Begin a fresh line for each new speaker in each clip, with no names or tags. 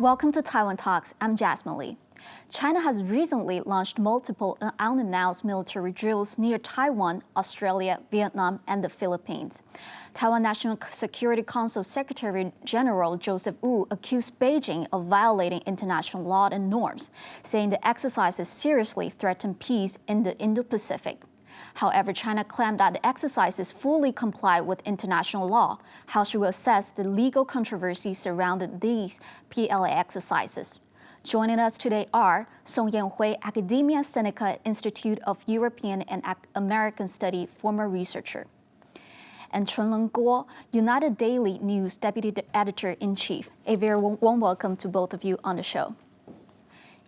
Welcome to Taiwan Talks. I'm Jasmine Lee. China has recently launched multiple unannounced military drills near Taiwan, Australia, Vietnam, and the Philippines. Taiwan National Security Council Secretary General Joseph Wu accused Beijing of violating international law and norms, saying the exercises seriously threaten peace in the Indo-Pacific. However, China claimed that the exercises fully comply with international law. How should we assess the legal controversy surrounding these PLA exercises? Joining us today are Yann-Huei, Academia Sinica Institute of European and American Study former researcher, and Chunlong Guo, United Daily News Deputy Editor-in-Chief. A very warm welcome to both of you on the show.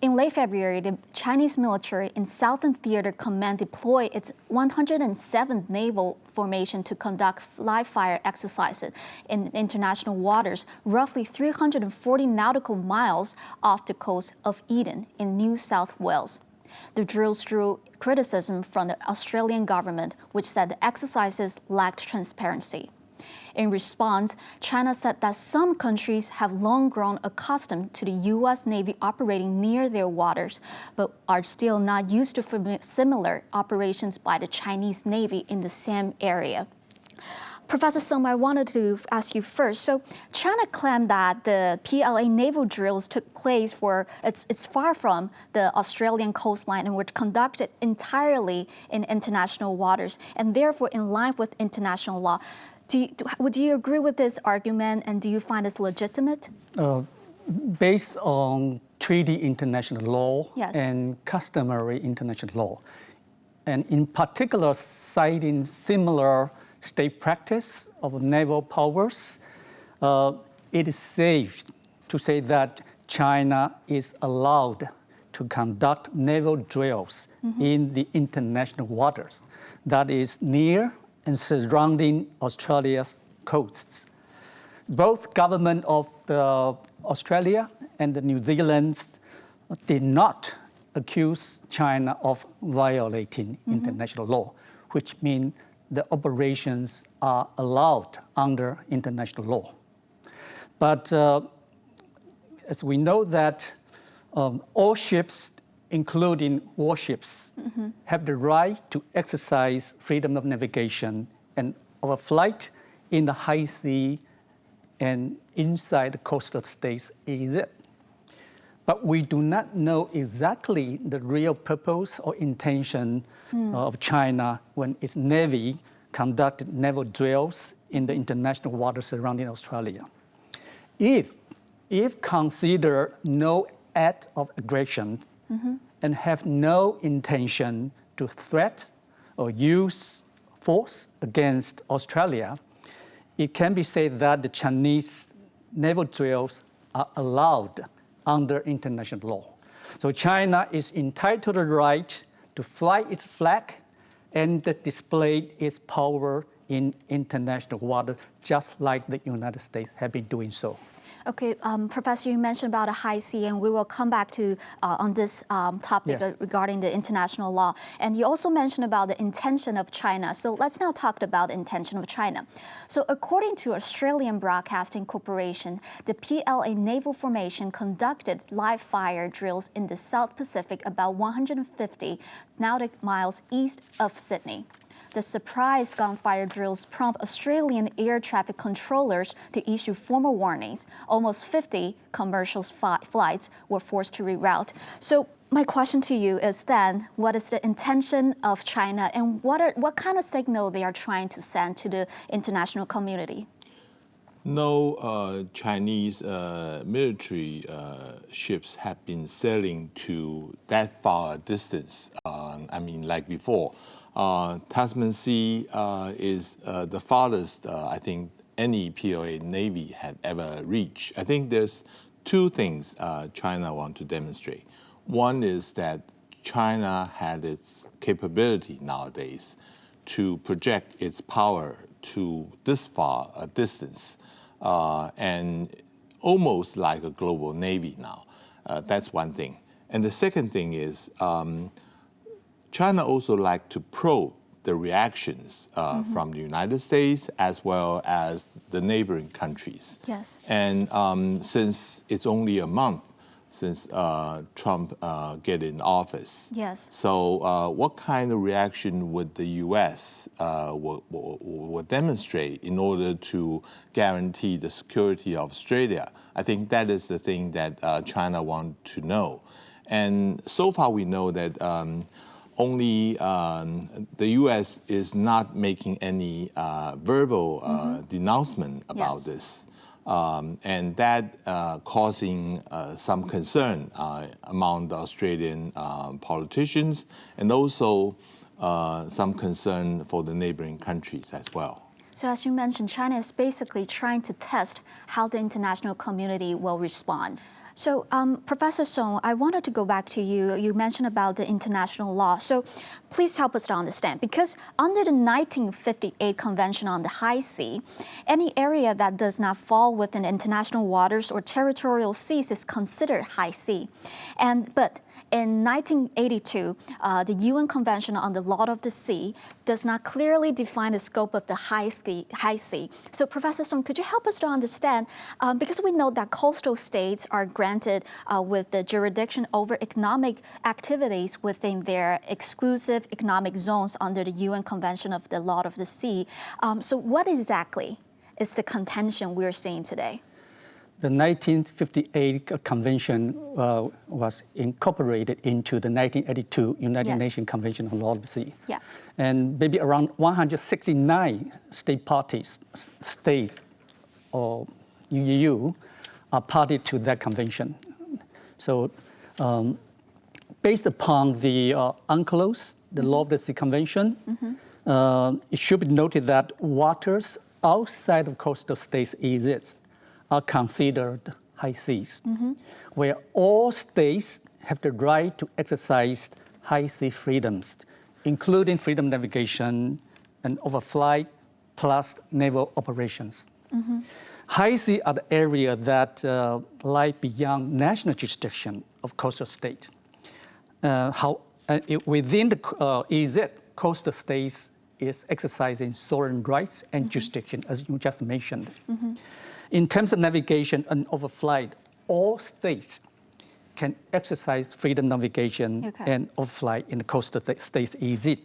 In late February, the Chinese military in Southern Theater Command deployed its 107th Naval Formation to conduct live-fire exercises in international waters, roughly 340 nautical miles off the coast of Eden in New South Wales. The drills drew criticism from the Australian government, which said the exercises lacked transparency. In response, China said that some countries have long grown accustomed to the U.S. Navy operating near their waters, but are still not used to similar operations by the Chinese Navy in the same area. Professor Song, I wanted to ask you first. So China claimed that the PLA naval drills took place it's far from the Australian coastline and were conducted entirely in international waters and therefore in line with international law. Would you agree with this argument, and do you find this legitimate?
Based on treaty international law
Yes.
and customary international law, and in particular citing similar state practice of naval powers, it is safe to say that China is allowed to conduct naval drills in the international waters, that is near and surrounding Australia's coasts. Both government of Australia and New Zealand did not accuse China of violating international law, which means the operations are allowed under international law. But as we know that all ships, including warships, have the right to exercise freedom of navigation and of a flight in the high sea and inside the coastal states exist. But we do not know exactly the real purpose or intention of China when its Navy conducted naval drills in the international waters surrounding Australia. If consider no act of aggression and have no intention to threat or use force against Australia, it can be said that the Chinese naval drills are allowed under international law. So China is entitled to the right to fly its flag and display its power in international water, just like the United States have been doing so.
Okay, Professor, you mentioned about a high sea, and we will come back to on this topic regarding the international law. And you also mentioned about the intention of China. So let's now talk about the intention of China. So according to Australian Broadcasting Corporation, the PLA naval formation conducted live fire drills in the South Pacific about 150 nautical miles east of Sydney. The surprise gunfire drills prompt Australian air traffic controllers to issue formal warnings. Almost 50 commercial flights were forced to reroute. So my question to you is then, what is the intention of China, and what kind of signal they are trying to send to the international community?
No Chinese military ships have been sailing to that far distance. Like before. Tasman Sea is the farthest, I think, any PLA Navy had ever reached. I think there's two things China wants to demonstrate. One is that China had its capability nowadays to project its power to this far a distance, and almost like a global Navy now. That's one thing. And the second thing is China also likes to probe the reactions from the United States as well as the neighboring countries.
Yes.
And since it's only a month since Trump get in office,
Yes.
so what kind of reaction would the U.S. Will demonstrate in order to guarantee the security of Australia? I think that is the thing that China wants to know. And so far we know that only the U.S. is not making any verbal denouncement about this. And that causing some concern among the Australian politicians, and also some concern for the neighboring countries as well.
So as you mentioned, China is basically trying to test how the international community will respond. So Professor Song, I wanted to go back to you. You mentioned about the international law. So please help us to understand, because under the 1958 Convention on the High Sea, any area that does not fall within international waters or territorial seas is considered high sea. But in 1982, the UN Convention on the Law of the Sea does not clearly define the scope of the high sea. So Professor Song, could you help us to understand, because we know that coastal states are granted with the jurisdiction over economic activities within their exclusive economic zones under the UN Convention of the Law of the Sea. So what exactly is the contention we're seeing today?
The 1958 Convention was incorporated into the 1982 United Nations Convention on Law of the Sea.
Yeah.
And maybe around 169 states or UEU are party to that convention. So based upon the UNCLOS, the Law of the Sea Convention, it should be noted that waters outside of coastal states exist are considered high seas, where all states have the right to exercise high sea freedoms, including freedom of navigation and overflight, plus naval operations. High sea are the area that lie beyond national jurisdiction of coastal states. Within the EZ, coastal states is exercising sovereign rights and jurisdiction, as you just mentioned. In terms of navigation and overflight, all states can exercise freedom navigation and overflight in the coastal states EZ,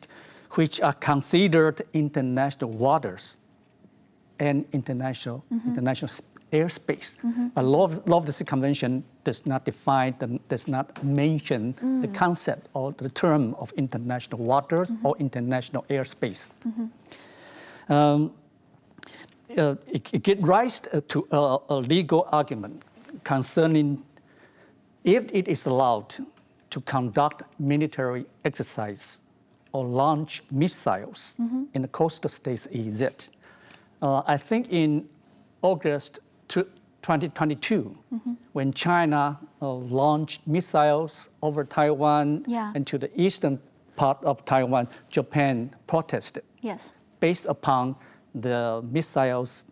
which are considered international waters and international airspace. But Law of the Sea Convention does not define, does not mention the concept or the term of international waters or international airspace. It gives rise to a legal argument concerning if it is allowed to conduct military exercise or launch missiles in the coastal states EZ. I think in August 2022, when China launched missiles over Taiwan and to the eastern part of Taiwan, Japan protested.
Yes.
Based upon the missiles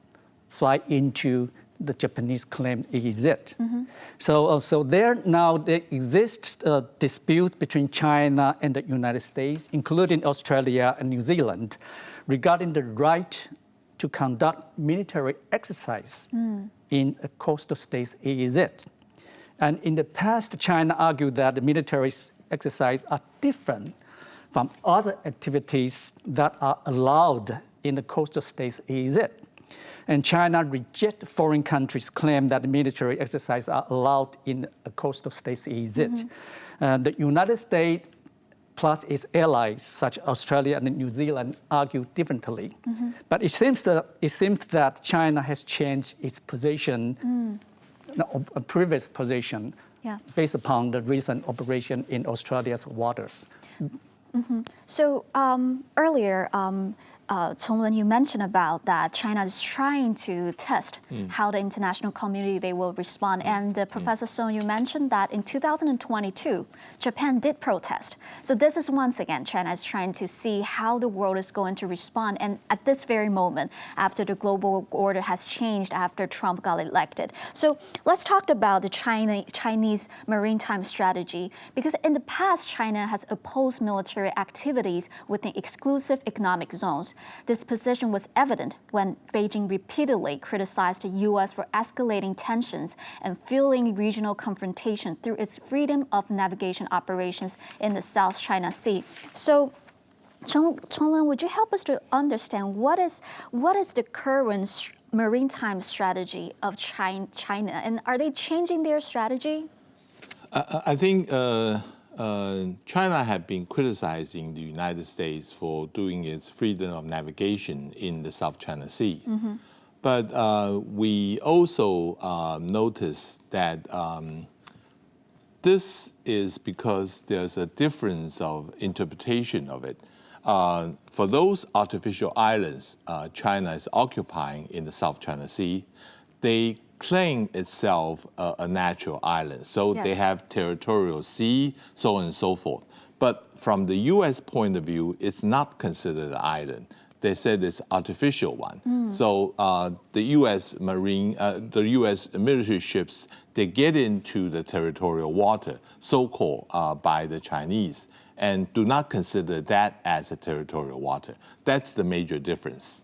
fly into the Japanese claimed EEZ. So there exists a dispute between China and the United States, including Australia and New Zealand, regarding the right to conduct military exercise in a coastal states EEZ. And in the past, China argued that the military exercises are different from other activities that are allowed in the coastal states EEZ. And China rejects foreign countries' claim that the military exercises are allowed in a coastal states EEZ. The United States plus its allies, such as Australia and New Zealand, argue differently. But it seems that China has changed its position, a previous position, based upon the recent operation in Australia's waters.
So earlier, Chonglun, you mentioned about that China is trying to test how the international community they will respond. And Professor Song, you mentioned that in 2022, Japan did protest. So this is once again, China is trying to see how the world is going to respond. And at this very moment, after the global order has changed after Trump got elected. So let's talk about the Chinese maritime strategy, because in the past, China has opposed military activities within exclusive economic zones. This position was evident when Beijing repeatedly criticized the U.S. for escalating tensions and fueling regional confrontation through its freedom of navigation operations in the South China Sea. So, Chonglun, would you help us to understand what is the current maritime strategy of China, and are they changing their strategy?
I think China had been criticizing the United States for doing its freedom of navigation in the South China Sea. But we also noticed that this is because there's a difference of interpretation of it. For those artificial islands China is occupying in the South China Sea, they claim itself a natural island. So they have territorial sea, so on and so forth. But from the U.S. point of view, it's not considered an island. They said it's artificial one. So the U.S. the U.S. military ships, they get into the territorial water, so-called by the Chinese, and do not consider that as a territorial water. That's the major difference.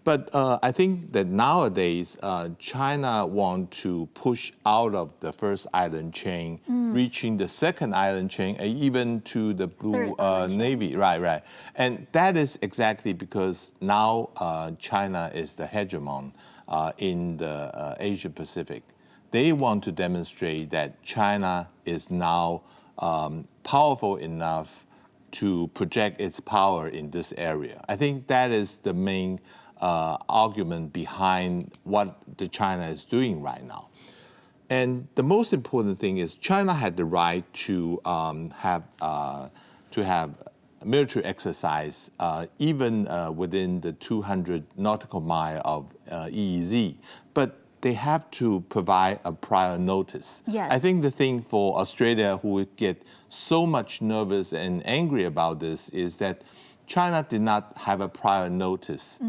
But I think that nowadays, China wants to push out of the first island chain, reaching the second island chain, and even to the Blue Navy. Right. And that is exactly because now China is the hegemon in the Asia-Pacific. They want to demonstrate that China is now powerful enough to project its power in this area. I think that is the main argument behind what the China is doing right now. And the most important thing is China had the right to have military exercise even within the 200 nautical mile of EEZ, but they have to provide a prior notice.
Yes.
I think the thing for Australia, who would get so much nervous and angry about this, is that China did not have a prior notice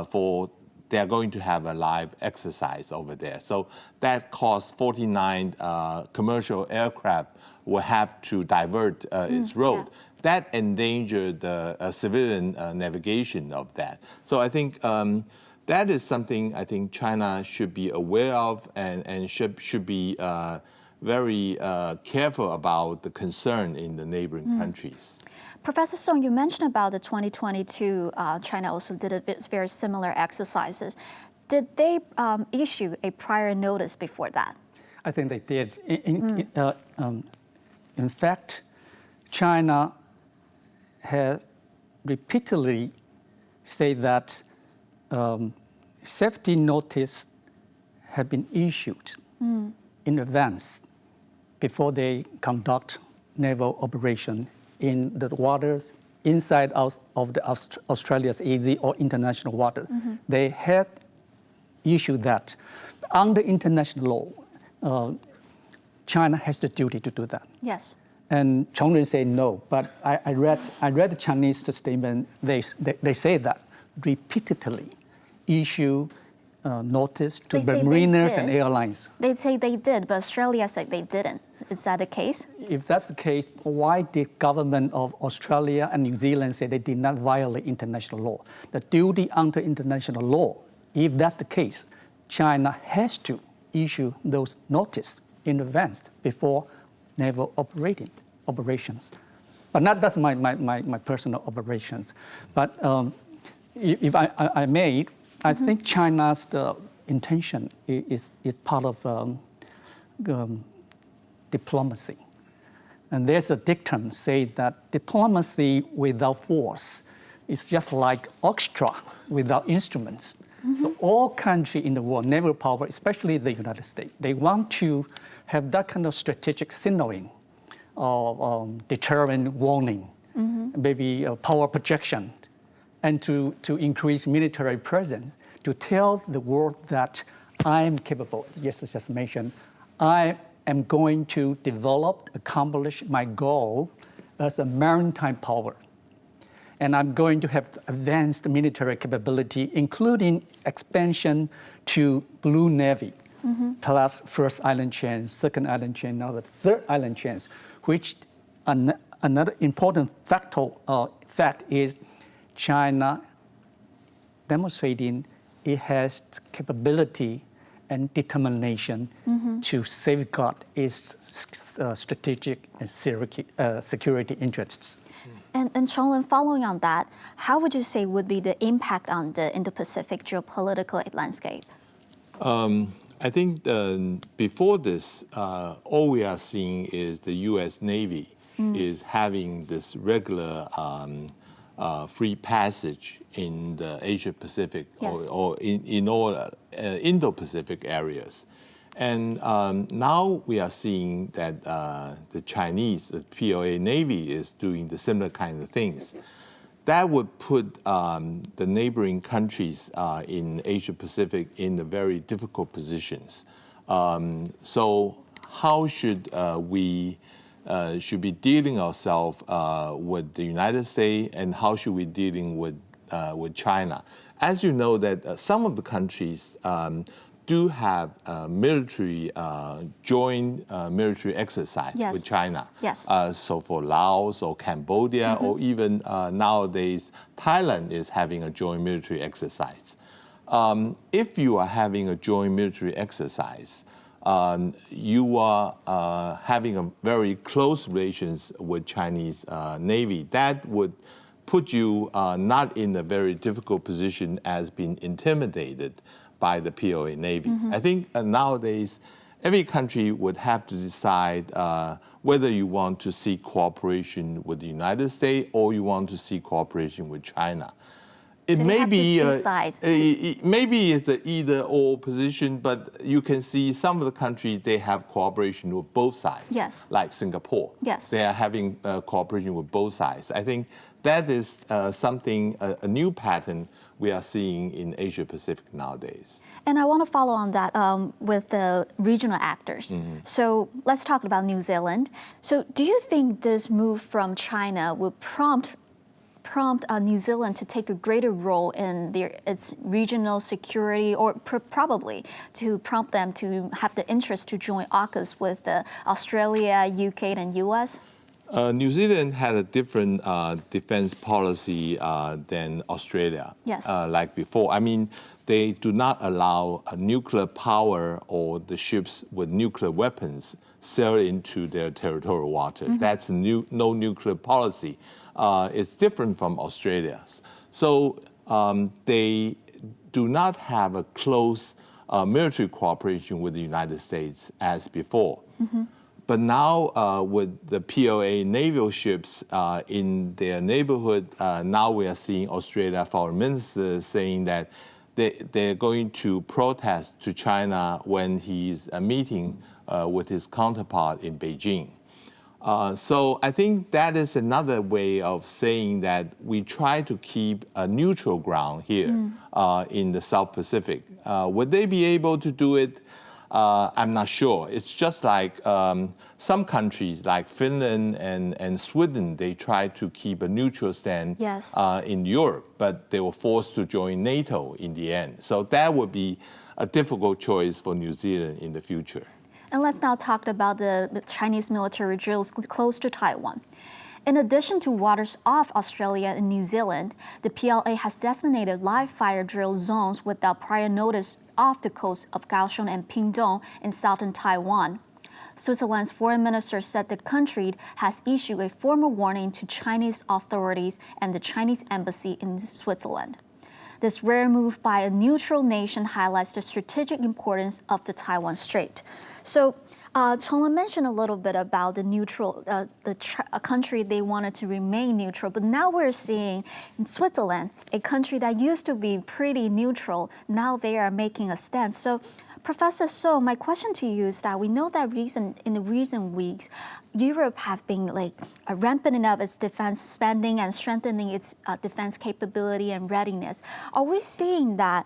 for they're going to have a live exercise over there. So that caused 49 commercial aircraft will have to divert its road. That endangered the civilian navigation of that. So I think that is something I think China should be aware of and should be very careful about the concern in the neighboring countries.
Professor Song, you mentioned about the 2022, China also did very similar exercises. Did they issue a prior notice before that?
I think they did. In fact, China has repeatedly said that safety notice have been issued in advance before they conduct naval operation in the waters inside of the Australia's EEZ or international water. They had issued that. Under international law, China has the duty to do that.
Yes.
And Chonglun said no, but I read the Chinese statement. They say that repeatedly issue notice to the mariners and airlines.
They say they did, but Australia said they didn't. Is that the case?
If that's the case, why did government of Australia and New Zealand say they did not violate international law? The duty under international law, if that's the case, China has to issue those notices in advance before naval operations. But that's my personal operations. But if I may, I think China's intention is part of diplomacy. And there's a dictum say that diplomacy without force is just like orchestra without instruments. So all countries in the world, naval power, especially the United States, they want to have that kind of strategic signaling or deterrent warning, maybe power projection and to increase military presence, to tell the world that I am capable, as just mentioned, I am going to develop, accomplish my goal as a maritime power. And I'm going to have advanced military capability, including expansion to Blue Navy, plus first island chain, second island chain, now the third island chains, which another important fact is China demonstrating it has capability and determination to safeguard its strategic and security interests.
And Chonglin, following on that, how would you say would be the impact on the Indo-Pacific geopolitical landscape?
I think before this, all we are seeing is the U.S. Navy is having this regular free passage in the Asia-Pacific or in all Indo-Pacific areas. And now we are seeing that the Chinese, the PLA Navy, is doing the similar kind of things. That would put the neighboring countries in Asia-Pacific in a very difficult positions. So how should we should be dealing ourselves with the United States, and how should we dealing with China? As you know, that some of the countries do have military joint military exercise with China.
Yes.
So for Laos or Cambodia or even nowadays Thailand is having a joint military exercise. If you are having a joint military exercise, you are having a very close relations with Chinese Navy. That would put you not in a very difficult position as being intimidated by the PLA Navy. I think nowadays every country would have to decide whether you want to seek cooperation with the United States or you want to seek cooperation with China. It
so
may be
maybe
it's an either-or position, but you can see some of the countries they have cooperation with both sides.
Yes.
Like Singapore.
Yes.
They are having cooperation with both sides. I think that is something a new pattern we are seeing in Asia Pacific nowadays.
And I want to follow on that with the regional actors. So let's talk about New Zealand. So do you think this move from China will prompt New Zealand to take a greater role in its regional security, or probably to prompt them to have the interest to join AUKUS with Australia, UK, and US?
New Zealand had a different defense policy than Australia.
Yes.
Like before. I mean, they do not allow a nuclear power or the ships with nuclear weapons sail into their territorial water. That's no nuclear policy. It's different from Australia's. So they do not have a close military cooperation with the United States as before. But now with the PLA naval ships in their neighborhood, now we are seeing Australia foreign minister saying that they're going to protest to China when he's meeting with his counterpart in Beijing. So I think that is another way of saying that we try to keep a neutral ground here in the South Pacific. Would they be able to do it? I'm not sure. It's just like some countries like Finland and Sweden, they try to keep a neutral stand in Europe, but they were forced to join NATO in the end. So that would be a difficult choice for New Zealand in the future.
And let's now talk about the Chinese military drills close to Taiwan. In addition to waters off Australia and New Zealand, the PLA has designated live fire drill zones without prior notice off the coast of Kaohsiung and Pingtung in southern Taiwan. Switzerland's foreign minister said the country has issued a formal warning to Chinese authorities and the Chinese embassy in Switzerland. This rare move by a neutral nation highlights the strategic importance of the Taiwan Strait. So, Chonglin mentioned a little bit about the neutral, a country they wanted to remain neutral, but now we're seeing in Switzerland, a country that used to be pretty neutral, now they are making a stand. So Professor So, my question to you is that we know that in the recent weeks, Europe have been ramping up its defense spending and strengthening its defense capability and readiness. Are we seeing that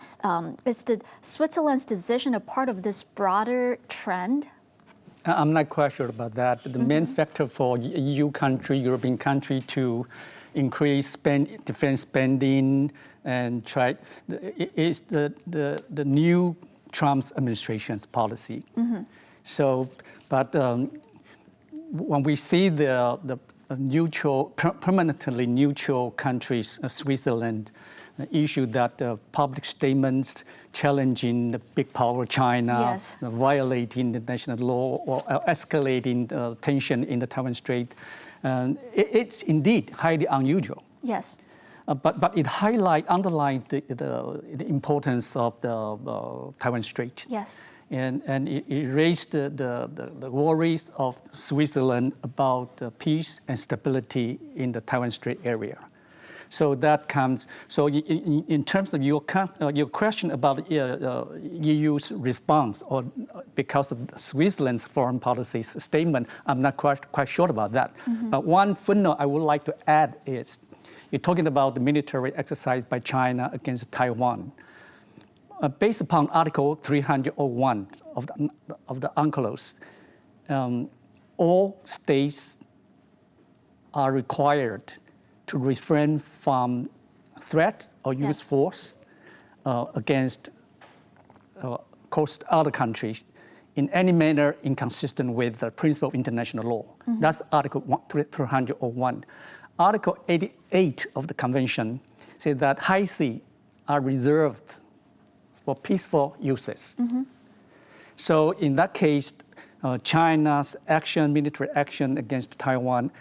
is Switzerland's decision a part of this broader trend?
I'm not quite sure about that. The main factor for EU country, European country to increase defense spending and is the new Trump's administration's policy. So, but when we see the permanently neutral countries, Switzerland, issue that public statements challenging the big power China, violating the national law or escalating tension in the Taiwan Strait, it's indeed highly unusual.
Yes.
But it underlines the importance of the Taiwan Strait.
Yes.
And it raised the worries of Switzerland about peace and stability in the Taiwan Strait area. So that comes. So in terms of your question about EU's response, or because of Switzerland's foreign policy statement, I'm not quite sure about that. But one footnote I would like to add is, you're talking about the military exercise by China against Taiwan. Based upon Article 301 of the UNCLOS, all states are required to refrain from threat or use force against other countries in any manner inconsistent with the principle of international law. That's Article 301. Article 88 of the Convention says that high seas are reserved for peaceful uses. So in that case, China's military action against Taiwan,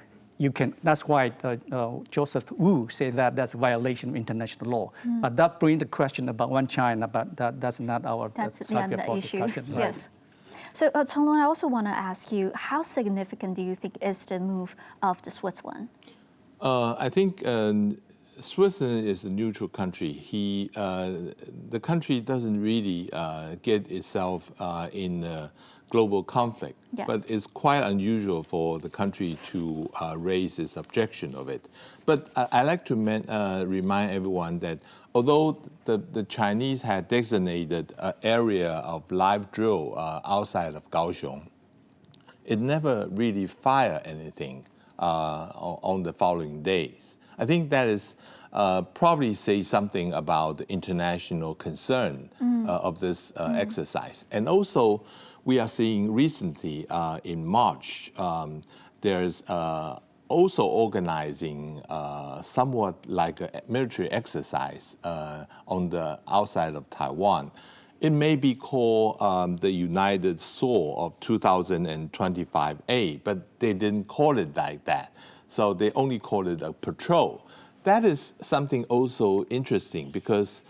that's why Joseph Wu said that that's a violation of international law. But that brings the question about one China, but that's not our subject for discussion.
Right? Yes. So Chenglong, I also want to ask you, how significant do you think is the move of Switzerland?
I think Switzerland is a neutral country. The country doesn't really get itself in a global conflict, but it's quite unusual for the country to raise its objection of it. But I like to remind everyone that although the Chinese had designated an area of live drill outside of Kaohsiung, it never really fired anything on the following days. I think that is probably say something about the international concern of this exercise. And also, we are seeing recently in March, there's also organizing somewhat like a military exercise on the outside of Taiwan. It may be called the United Sword of 2025A, but they didn't call it like that. So they only call it a patrol. That is something also interesting because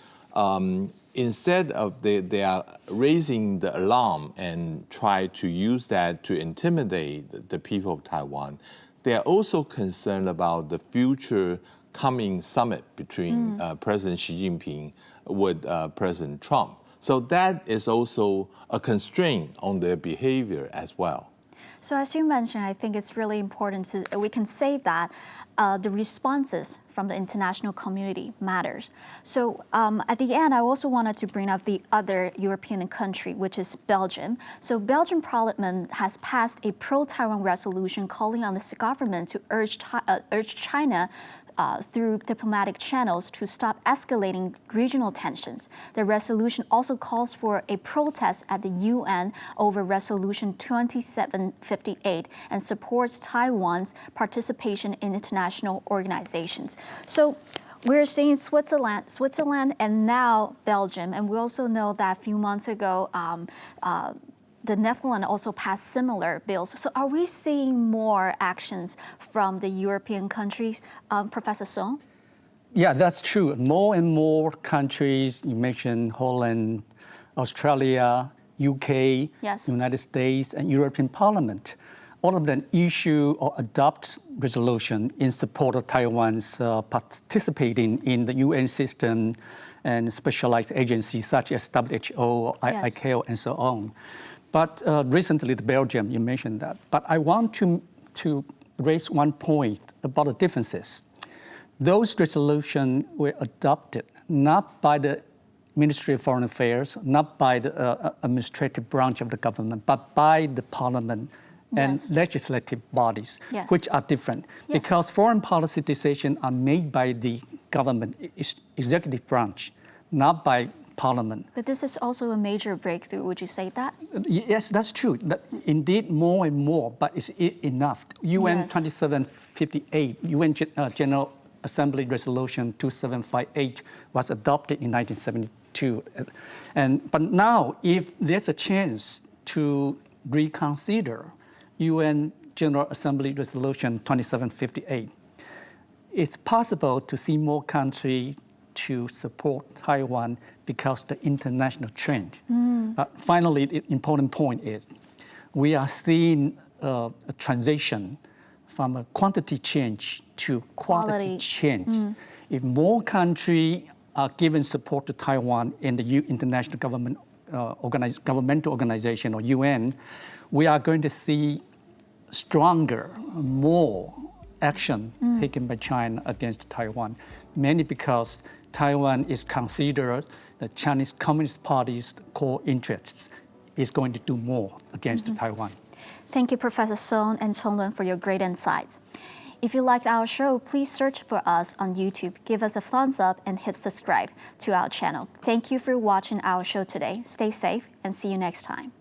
instead of they are raising the alarm and try to use that to intimidate the people of Taiwan, they are also concerned about the future coming summit between President Xi Jinping with President Trump. So that is also a constraint on their behavior as well.
So as you mentioned, I think it's really important we can say that the responses from the international community matters. So at the end, I also wanted to bring up the other European country, which is Belgium. So Belgian Parliament has passed a pro-Taiwan resolution calling on the government to urge China through diplomatic channels to stop escalating regional tensions. The resolution also calls for a protest at the UN over Resolution 2758 and supports Taiwan's participation in international organizations. So we're seeing Switzerland and now Belgium, and we also know that a few months ago, the Netherlands also passed similar bills. So are we seeing more actions from the European countries, Professor Song?
Yeah, that's true. More and more countries, you mentioned Holland, Australia, UK, United States, and European Parliament, all of them issue or adopt resolution in support of Taiwan's participating in the UN system and specialized agencies such as WHO, ICAO, and so on. But recently, the Belgium, you mentioned that. But I want to raise one point about the differences. Those resolutions were adopted not by the Ministry of Foreign Affairs, not by the administrative branch of the government, but by the parliament and legislative bodies, which are different. Because foreign policy decisions are made by the government, executive branch, not by parliament.
But this is also a major breakthrough, would you say that?
Yes, that's true. Indeed, more and more, but is it enough? UN 2758, UN General Assembly Resolution 2758 was adopted in 1972. But now, if there's a chance to reconsider UN General Assembly Resolution 2758, it's possible to see more countries to support Taiwan because the international trend. Finally, the important point is we are seeing a transition from a quantity change to quality change. If more countries are giving support to Taiwan in the international governmental organization or UN, we are going to see stronger, more action taken by China against Taiwan, mainly because Taiwan is considered the Chinese Communist Party's core interests is going to do more against Taiwan.
Thank you, Professor Song and Chonglun, for your great insights. If you liked our show, please search for us on YouTube, give us a thumbs up, and hit subscribe to our channel. Thank you for watching our show today. Stay safe and see you next time.